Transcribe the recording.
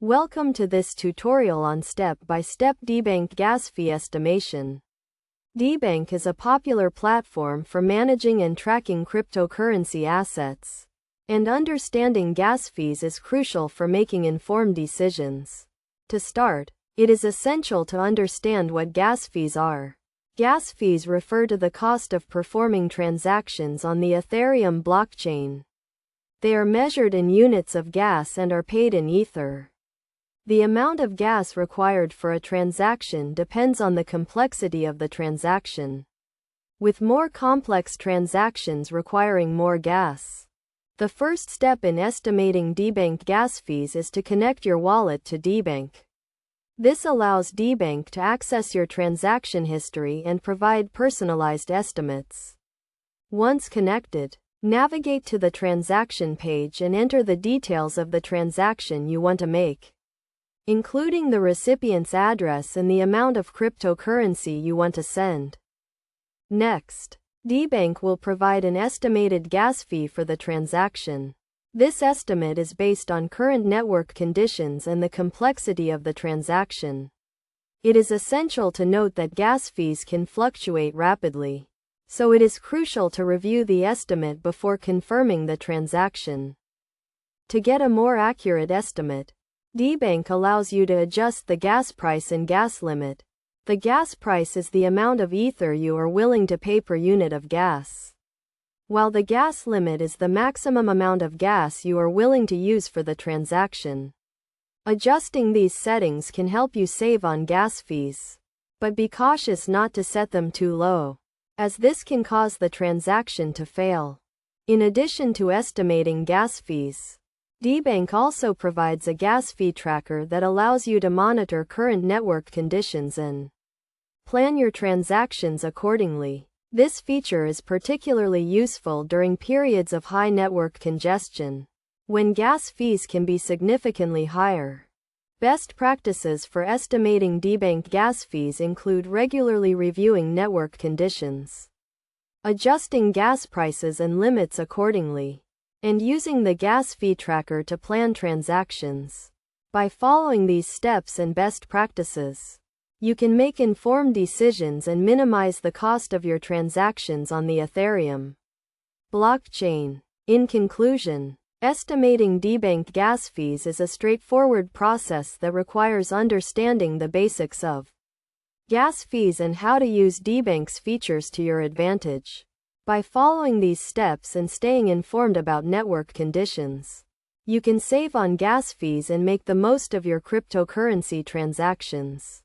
Welcome to this tutorial on step-by-step Debank gas fee estimation. Debank is a popular platform for managing and tracking cryptocurrency assets, and understanding gas fees is crucial for making informed decisions. To start, it is essential to understand what gas fees are. Gas fees refer to the cost of performing transactions on the Ethereum blockchain. They are measured in units of gas and are paid in Ether. The amount of gas required for a transaction depends on the complexity of the transaction, with more complex transactions requiring more gas. The first step in estimating Debank gas fees is to connect your wallet to Debank. This allows Debank to access your transaction history and provide personalized estimates. Once connected, navigate to the transaction page and enter the details of the transaction you want to make, including the recipient's address and the amount of cryptocurrency you want to send. Next, Debank will provide an estimated gas fee for the transaction. This estimate is based on current network conditions and the complexity of the transaction. It is essential to note that gas fees can fluctuate rapidly, so it is crucial to review the estimate before confirming the transaction. To get a more accurate estimate, Debank allows you to adjust the gas price and gas limit. The gas price is the amount of Ether you are willing to pay per unit of gas, while the gas limit is the maximum amount of gas you are willing to use for the transaction. Adjusting these settings can help you save on gas fees, but be cautious not to set them too low, as this can cause the transaction to fail. In addition to estimating gas fees, Debank also provides a gas fee tracker that allows you to monitor current network conditions and plan your transactions accordingly. This feature is particularly useful during periods of high network congestion, when gas fees can be significantly higher. Best practices for estimating Debank gas fees include regularly reviewing network conditions, adjusting gas prices and limits accordingly, and using the gas fee tracker to plan transactions. By following these steps and best practices, you can make informed decisions and minimize the cost of your transactions on the Ethereum blockchain. In conclusion, estimating Debank gas fees is a straightforward process that requires understanding the basics of gas fees and how to use Debank's features to your advantage. By following these steps and staying informed about network conditions, you can save on gas fees and make the most of your cryptocurrency transactions.